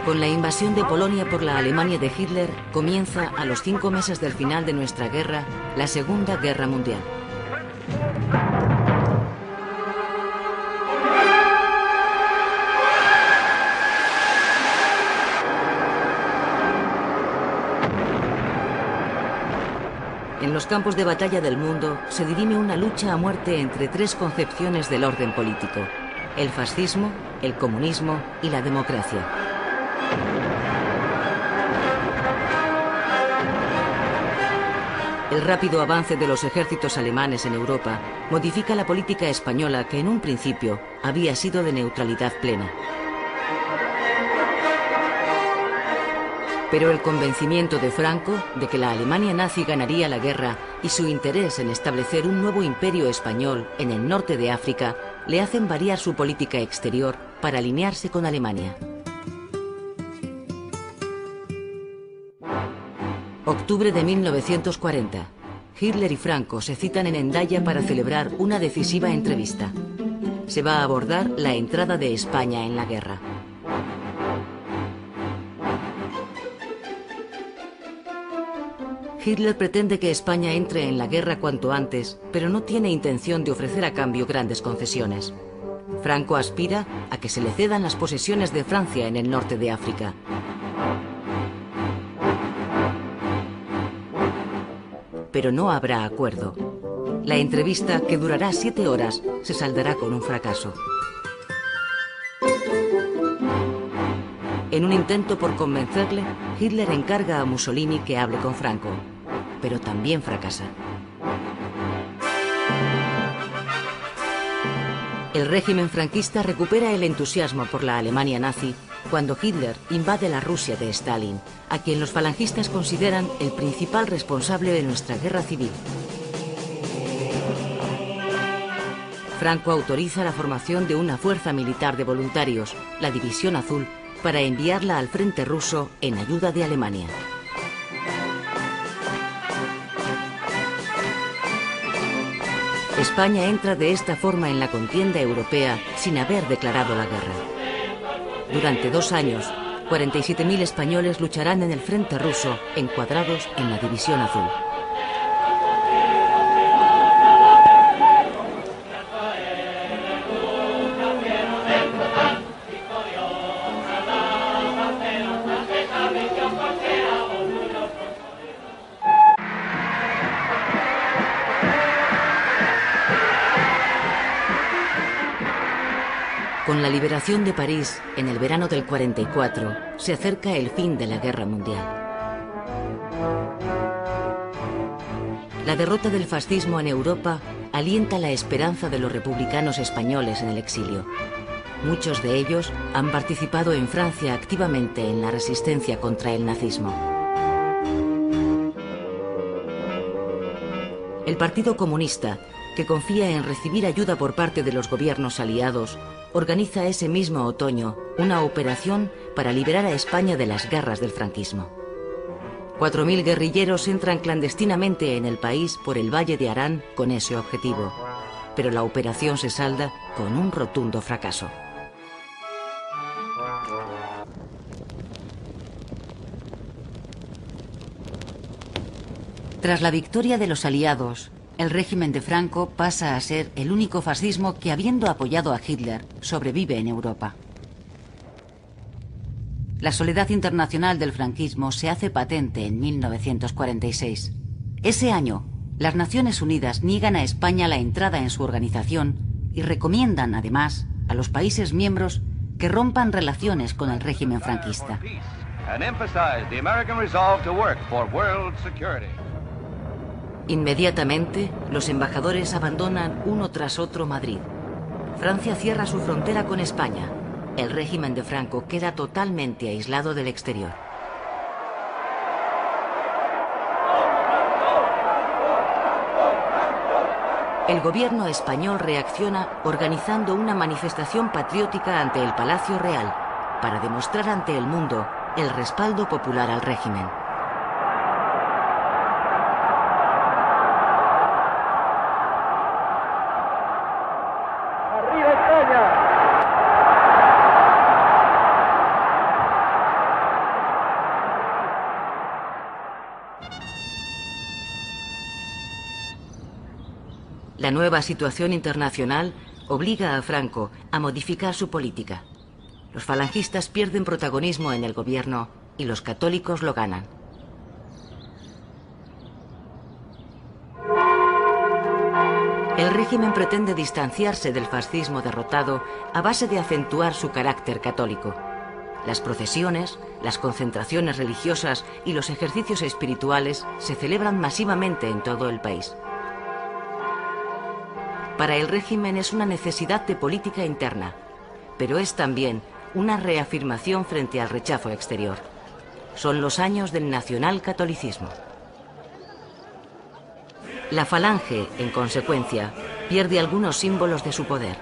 Con la invasión de Polonia por la Alemania de Hitler, comienza, a los 5 meses del final de nuestra guerra, la Segunda Guerra Mundial. En los campos de batalla del mundo se dirime una lucha a muerte entre 3 concepciones del orden político: el fascismo, el comunismo y la democracia. El rápido avance de los ejércitos alemanes en Europa modifica la política española, que en un principio había sido de neutralidad plena. Pero el convencimiento de Franco de que la Alemania nazi ganaría la guerra y su interés en establecer un nuevo imperio español en el norte de África le hacen variar su política exterior para alinearse con Alemania. Octubre de 1940. Hitler y Franco se citan en Hendaya para celebrar una decisiva entrevista. Se va a abordar la entrada de España en la guerra. Hitler pretende que España entre en la guerra cuanto antes, pero no tiene intención de ofrecer a cambio grandes concesiones. Franco aspira a que se le cedan las posesiones de Francia en el norte de África. Pero no habrá acuerdo. La entrevista, que durará 7 horas, se saldará con un fracaso. En un intento por convencerle, Hitler encarga a Mussolini que hable con Franco, pero también fracasa. El régimen franquista recupera el entusiasmo por la Alemania nazi cuando Hitler invade la Rusia de Stalin, a quien los falangistas consideran el principal responsable de nuestra guerra civil. Franco autoriza la formación de una fuerza militar de voluntarios, la División Azul, para enviarla al frente ruso en ayuda de Alemania. España entra de esta forma en la contienda europea sin haber declarado la guerra. Durante 2 años, 47.000 españoles lucharán en el frente ruso, encuadrados en la División Azul. Con la liberación de París, en el verano del 44, se acerca el fin de la Guerra Mundial. La derrota del fascismo en Europa alienta la esperanza de los republicanos españoles en el exilio. Muchos de ellos han participado en Francia activamente en la resistencia contra el nazismo. El Partido Comunista, que confía en recibir ayuda por parte de los gobiernos aliados, organiza ese mismo otoño una operación para liberar a España de las garras del franquismo. 4.000 guerrilleros entran clandestinamente en el país por el Valle de Arán con ese objetivo, pero la operación se salda con un rotundo fracaso. Tras la victoria de los aliados, el régimen de Franco pasa a ser el único fascismo que, habiendo apoyado a Hitler, sobrevive en Europa. La soledad internacional del franquismo se hace patente en 1946. Ese año, las Naciones Unidas niegan a España la entrada en su organización y recomiendan, además, a los países miembros que rompan relaciones con el régimen franquista. Inmediatamente, los embajadores abandonan uno tras otro Madrid. Francia cierra su frontera con España. El régimen de Franco queda totalmente aislado del exterior. El gobierno español reacciona organizando una manifestación patriótica ante el Palacio Real para demostrar ante el mundo el respaldo popular al régimen. ¡Arriba España! La nueva situación internacional obliga a Franco a modificar su política. Los falangistas pierden protagonismo en el gobierno y los católicos lo ganan. El régimen pretende distanciarse del fascismo derrotado a base de acentuar su carácter católico. Las procesiones, las concentraciones religiosas y los ejercicios espirituales se celebran masivamente en todo el país. Para el régimen es una necesidad de política interna, pero es también una reafirmación frente al rechazo exterior. Son los años del nacionalcatolicismo. La Falange, en consecuencia, pierde algunos símbolos de su poder.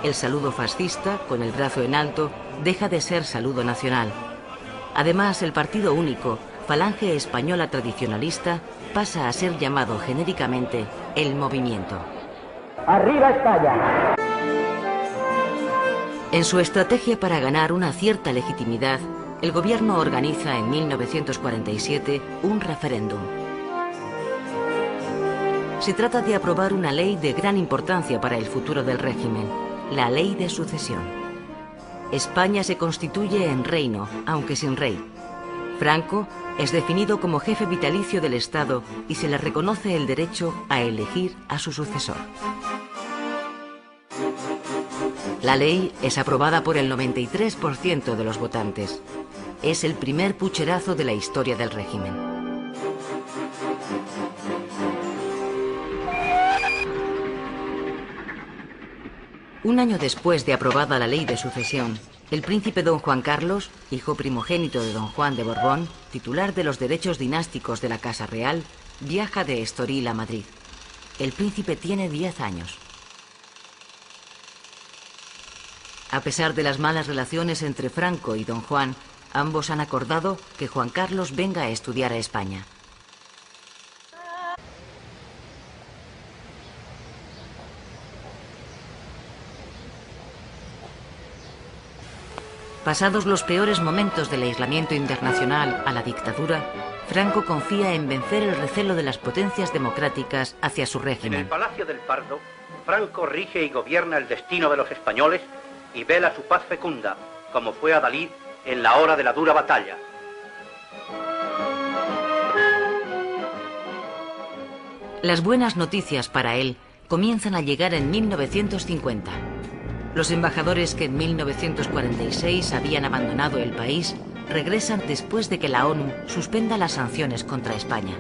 El saludo fascista, con el brazo en alto, deja de ser saludo nacional. Además, el partido único, Falange Española Tradicionalista, pasa a ser llamado genéricamente el Movimiento. ¡Arriba España! En su estrategia para ganar una cierta legitimidad, el gobierno organiza en 1947 un referéndum. Se trata de aprobar una ley de gran importancia para el futuro del régimen, la Ley de Sucesión. España se constituye en reino, aunque sin rey. Franco es definido como jefe vitalicio del Estado y se le reconoce el derecho a elegir a su sucesor. La ley es aprobada por el 93% de los votantes. Es el primer pucherazo de la historia del régimen. Un año después de aprobada la ley de sucesión, el príncipe don Juan Carlos, hijo primogénito de don Juan de Borbón, titular de los derechos dinásticos de la Casa Real, viaja de Estoril a Madrid. El príncipe tiene 10 años. A pesar de las malas relaciones entre Franco y don Juan, ambos han acordado que Juan Carlos venga a estudiar a España. Pasados los peores momentos del aislamiento internacional a la dictadura, Franco confía en vencer el recelo de las potencias democráticas hacia su régimen. En el Palacio del Pardo, Franco rige y gobierna el destino de los españoles y vela su paz fecunda, como fue Adalid en la hora de la dura batalla. Las buenas noticias para él comienzan a llegar en 1950. Los embajadores que en 1946 habían abandonado el país regresan después de que la ONU suspenda las sanciones contra España.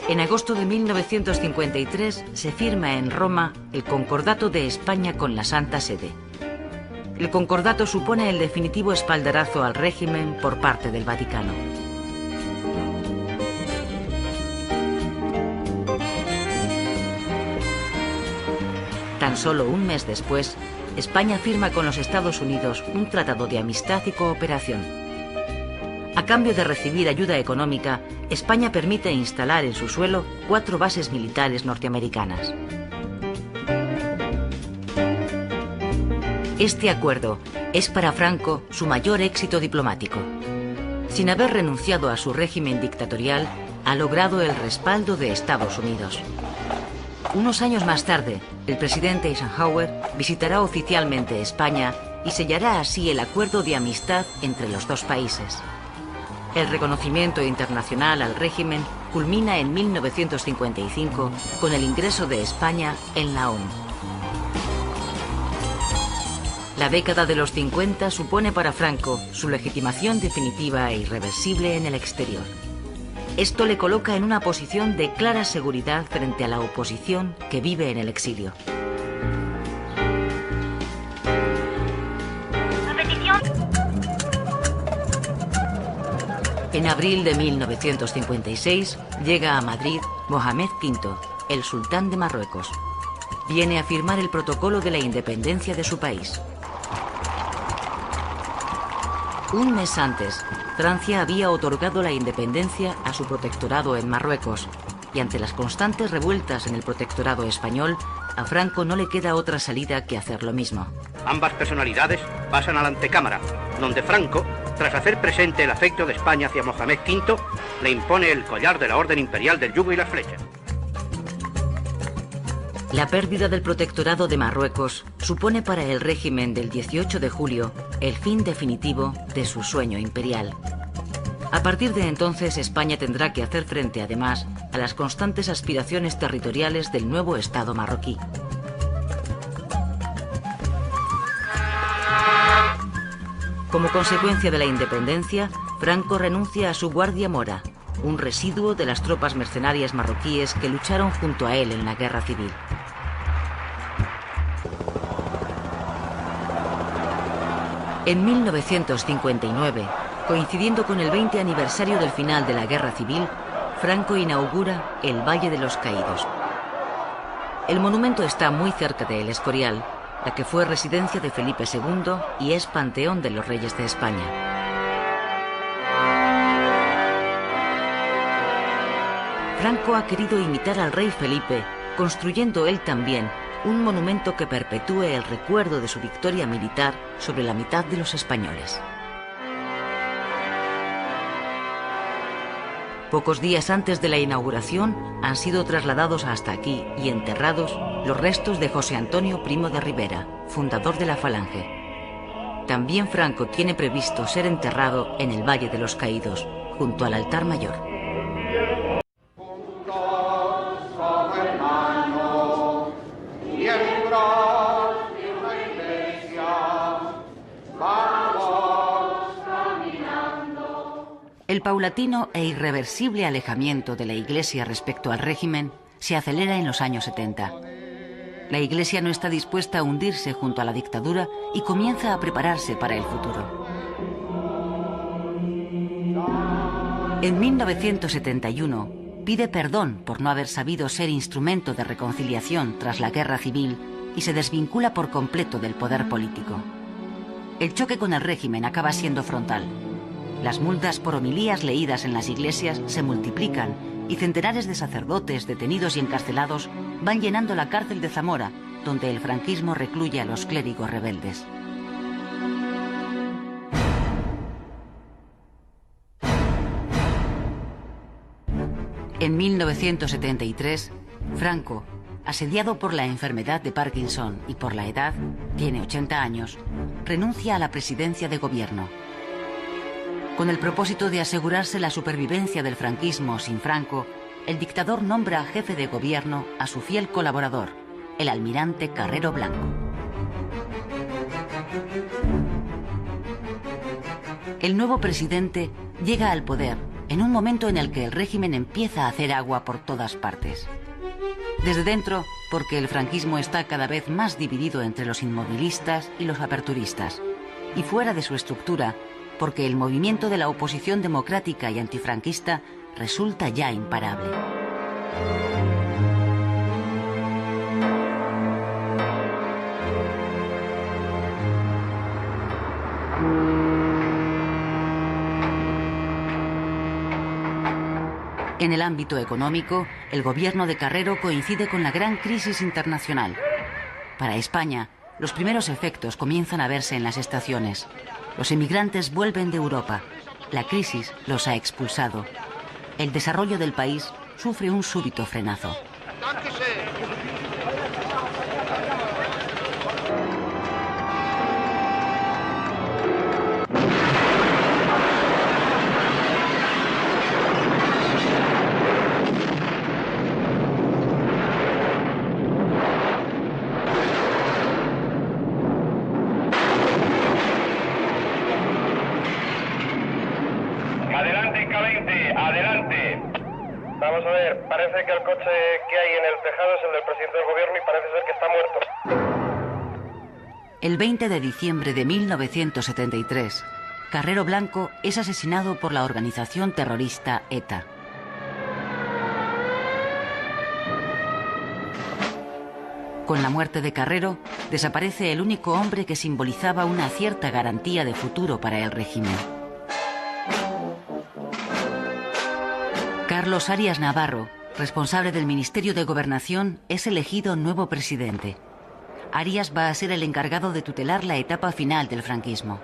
En agosto de 1953 se firma en Roma el Concordato de España con la Santa Sede. El concordato supone el definitivo espaldarazo al régimen por parte del Vaticano. Tan solo un mes después, España firma con los Estados Unidos un tratado de amistad y cooperación. A cambio de recibir ayuda económica, España permite instalar en su suelo 4 bases militares norteamericanas. Este acuerdo es para Franco su mayor éxito diplomático. Sin haber renunciado a su régimen dictatorial, ha logrado el respaldo de Estados Unidos. Unos años más tarde, el presidente Eisenhower visitará oficialmente España y sellará así el acuerdo de amistad entre los dos países. El reconocimiento internacional al régimen culmina en 1955 con el ingreso de España en la ONU. La década de los 50 supone para Franco su legitimación definitiva e irreversible en el exterior. Esto le coloca en una posición de clara seguridad frente a la oposición que vive en el exilio. En abril de 1956 llega a Madrid Mohamed V, el sultán de Marruecos. Viene a firmar el protocolo de la independencia de su país. Un mes antes, Francia había otorgado la independencia a su protectorado en Marruecos, y ante las constantes revueltas en el protectorado español, a Franco no le queda otra salida que hacer lo mismo. Ambas personalidades pasan a la antecámara, donde Franco tras hacer presente el afecto de España hacia Mohamed V, le impone el collar de la Orden Imperial del Yugo y las Flechas. La pérdida del protectorado de Marruecos supone para el régimen del 18 de julio el fin definitivo de su sueño imperial. A partir de entonces, España tendrá que hacer frente, además, a las constantes aspiraciones territoriales del nuevo Estado marroquí. Como consecuencia de la independencia, Franco renuncia a su Guardia Mora, un residuo de las tropas mercenarias marroquíes que lucharon junto a él en la guerra civil. En 1959, coincidiendo con el 20 aniversario del final de la Guerra Civil, Franco inaugura el Valle de los Caídos. El monumento está muy cerca de El Escorial, la que fue residencia de Felipe II y es panteón de los reyes de España. Franco ha querido imitar al rey Felipe, construyendo él también un monumento que perpetúe el recuerdo de su victoria militar sobre la mitad de los españoles. Pocos días antes de la inauguración han sido trasladados hasta aquí y enterrados los restos de José Antonio Primo de Rivera, fundador de la Falange. También Franco tiene previsto ser enterrado en el Valle de los Caídos, junto al altar mayor. El paulatino e irreversible alejamiento de la Iglesia respecto al régimen se acelera en los años 70. La Iglesia no está dispuesta a hundirse junto a la dictadura y comienza a prepararse para el futuro. En 1971 pide perdón por no haber sabido ser instrumento de reconciliación tras la guerra civil y se desvincula por completo del poder político. El choque con el régimen acaba siendo frontal. Las multas por homilías leídas en las iglesias se multiplican y centenares de sacerdotes detenidos y encarcelados van llenando la cárcel de Zamora, donde el franquismo recluye a los clérigos rebeldes. En 1973, Franco, asediado por la enfermedad de Parkinson y por la edad, tiene 80 años, renuncia a la presidencia de gobierno. Con el propósito de asegurarse la supervivencia del franquismo sin Franco, el dictador nombra jefe de gobierno a su fiel colaborador, el almirante Carrero Blanco. El nuevo presidente llega al poder en un momento en el que el régimen empieza a hacer agua por todas partes. Desde dentro, porque el franquismo está cada vez más dividido entre los inmovilistas y los aperturistas, y fuera de su estructura, porque el movimiento de la oposición democrática y antifranquista resulta ya imparable. En el ámbito económico, el gobierno de Carrero coincide con la gran crisis internacional. Para España, los primeros efectos comienzan a verse en las estaciones. Los emigrantes vuelven de Europa. La crisis los ha expulsado. El desarrollo del país sufre un súbito frenazo. Vamos a ver, parece que el coche que hay en el tejado es el del presidente del gobierno y parece ser que está muerto. El 20 de diciembre de 1973, Carrero Blanco es asesinado por la organización terrorista ETA. Con la muerte de Carrero, desaparece el único hombre que simbolizaba una cierta garantía de futuro para el régimen. Carlos Arias Navarro, responsable del Ministerio de Gobernación, es elegido nuevo presidente. Arias va a ser el encargado de tutelar la etapa final del franquismo.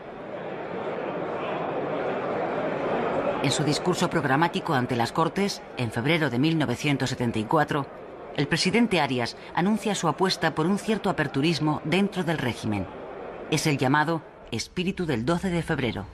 En su discurso programático ante las Cortes, en febrero de 1974, el presidente Arias anuncia su apuesta por un cierto aperturismo dentro del régimen. Es el llamado espíritu del 12 de febrero.